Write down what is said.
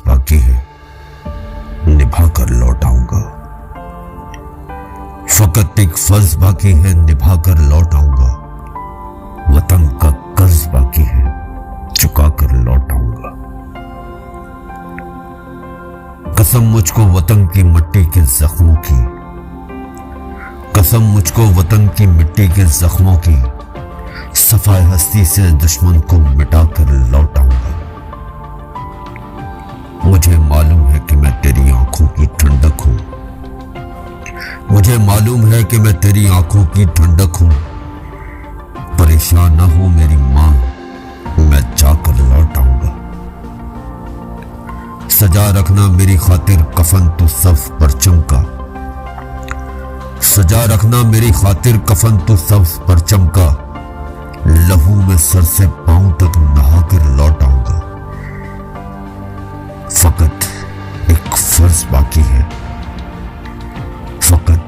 बाकी है, निभा कर लौट आऊंगा। फकत एक फर्ज बाकी है, निभा कर लौट आऊंगा। वतन का कर्ज बाकी है, चुका कर लौट आऊंगा। कसम मुझको वतन की मिट्टी के जख्मों की, कसम मुझको वतन की मिट्टी के जख्मों की। सफाई हस्ती से दुश्मन को मिटा कर लौट आऊंगा। मुझे मालूम है कि मैं तेरी आंखों की ठंडक हूं, मुझे मालूम है कि मैं तेरी आंखों की ठंडक हूं। परेशान ना हो मेरी मां, मैं जाकर लौट आऊंगा। सजा रखना मेरी खातिर कफन तू सब्ज परचम का, सजा रखना मेरी खातिर कफन तू सब्ज परचम का। लहू में सर से पांव तक नहा कर लौट आऊंगा। फकत एक फर्ज बाकी है, फकत